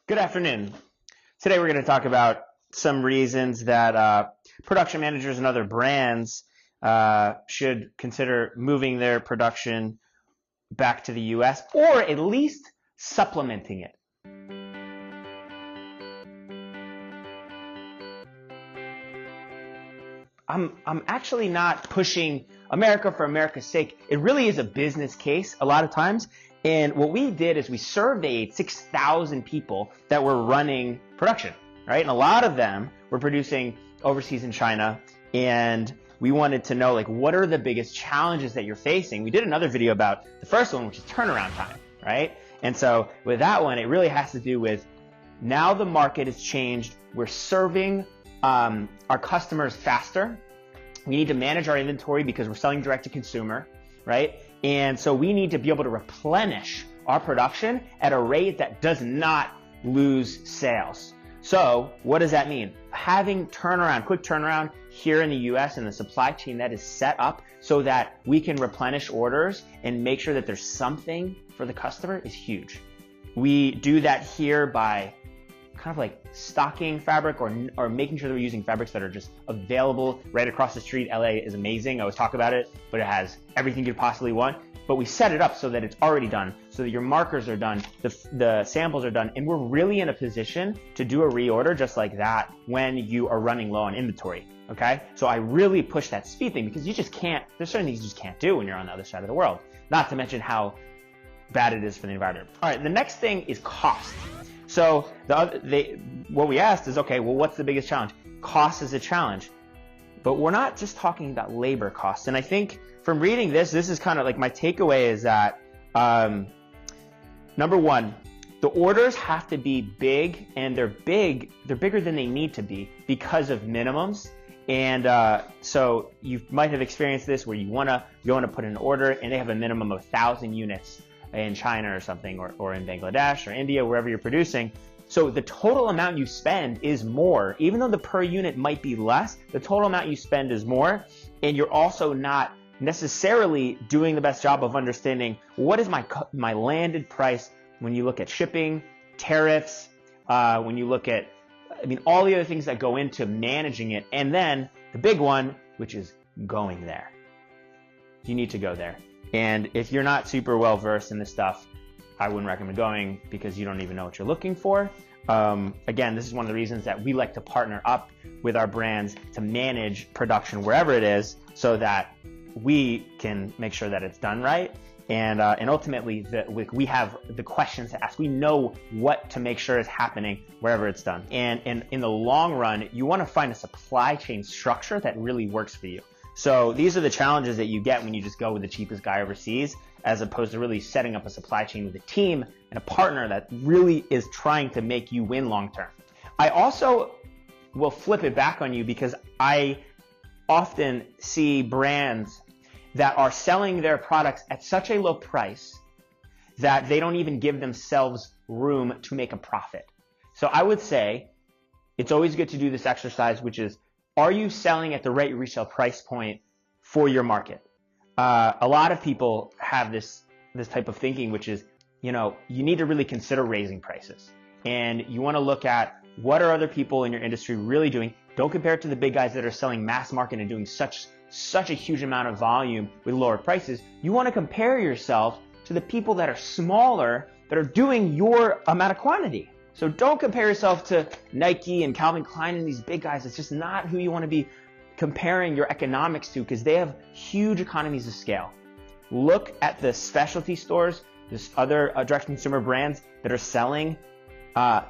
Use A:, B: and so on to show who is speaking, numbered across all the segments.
A: Good afternoon. Today we're going to talk about some reasons that production managers and other brands should consider moving their production back to the US or at least supplementing it. I'm actually not pushing America for America's sake. It really is a business case a lot of times. And what we did is we surveyed 6,000 people that were running production, right? And a lot of them were producing overseas in China. And we wanted to know, like, what are the biggest challenges that you're facing? We did another video about the first one, which is turnaround time, right? And so with that one, it really has to do with now the market has changed. We're serving our customers faster. We need to manage our inventory because we're selling direct to consumer, right? And so we need to be able to replenish our production at a rate that does not lose sales. So what does that mean? Having quick turnaround here in the US and the supply chain that is set up so that we can replenish orders and make sure that there's something for the customer is huge. We do that here by kind of like stocking fabric or making sure that we're using fabrics that are just available right across the street. LA is amazing. I always talk about it, but it has everything you could possibly want. But we set it up so that it's already done, so that your markers are done, the samples are done, and we're really in a position to do a reorder just like that when you are running low on inventory, okay? So I really push that speed thing because you just can't, there's certain things you just can't do when you're on the other side of the world, not to mention how bad it is for the environment. All right, the next thing is cost. So what we asked is, okay, well, what's the biggest challenge? Cost is a challenge, but we're not just talking about labor costs. And I think from reading this is kind of like my takeaway is that, number one, the orders have to be big, and they're bigger than they need to be because of minimums. And so you might have experienced this where you want to put in an order and they have a minimum of 1,000 units in China or something, or in Bangladesh or India, wherever you're producing. So the total amount you spend is more. Even though the per unit might be less, the total amount you spend is more, and you're also not necessarily doing the best job of understanding what is my landed price when you look at shipping, tariffs, when you look at, all the other things that go into managing it. And then the big one, which is going there. You need to go there. And if you're not super well versed in this stuff, I wouldn't recommend going because you don't even know what you're looking for. Again, this is one of the reasons that we like to partner up with our brands to manage production wherever it is so that we can make sure that it's done right. And ultimately, we have the questions to ask. We know what to make sure is happening wherever it's done. And in the long run, you want to find a supply chain structure that really works for you. So these are the challenges that you get when you just go with the cheapest guy overseas, as opposed to really setting up a supply chain with a team and a partner that really is trying to make you win long term. I also will flip it back on you because I often see brands that are selling their products at such a low price that they don't even give themselves room to make a profit. So I would say it's always good to do this exercise, which is, are you selling at the right resale price point for your market? A lot of people have this type of thinking, which is, you need to really consider raising prices. And you want to look at what are other people in your industry really doing. Don't compare it to the big guys that are selling mass market and doing such a huge amount of volume with lower prices. You want to compare yourself to the people that are smaller, that are doing your amount of quantity. So don't compare yourself to Nike and Calvin Klein and these big guys. It's just not who you want to be comparing your economics to because they have huge economies of scale. Look at the specialty stores, there's other direct-to-consumer brands that are selling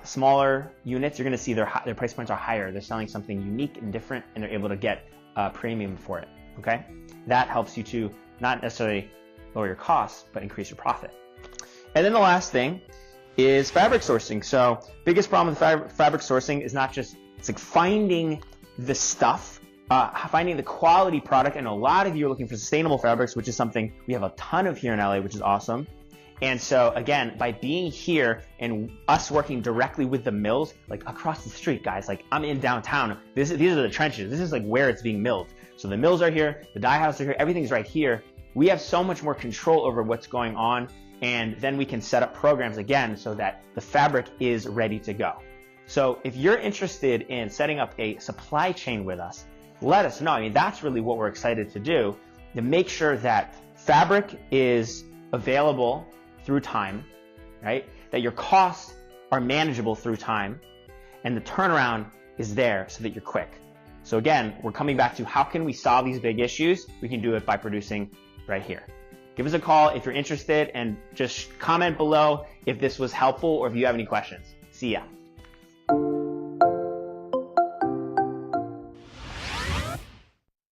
A: smaller units. You're going to see their price points are higher. They're selling something unique and different, and they're able to get a premium for it, okay? That helps you to not necessarily lower your costs, but increase your profit. And then the last thing is fabric sourcing. So biggest problem with fabric sourcing is not just, it's like finding the stuff, finding the quality product. And a lot of you are looking for sustainable fabrics, which is something we have a ton of here in LA, which is awesome. And so again, by being here and us working directly with the mills, like across the street, guys, like I'm in downtown, these are the trenches. This is like where it's being milled. So the mills are here, the dye houses are here, everything's right here. We have so much more control over what's going on. and then we can set up programs again so that the fabric is ready to go. So if you're interested in setting up a supply chain with us, let us know. I mean, that's really what we're excited to do, to make sure that fabric is available through time, right? That your costs are manageable through time, and the turnaround is there so that you're quick. So again, we're coming back to how can we solve these big issues? We can do it by producing right here. Give us a call if you're interested, and just comment below if this was helpful or if you have any questions. See ya.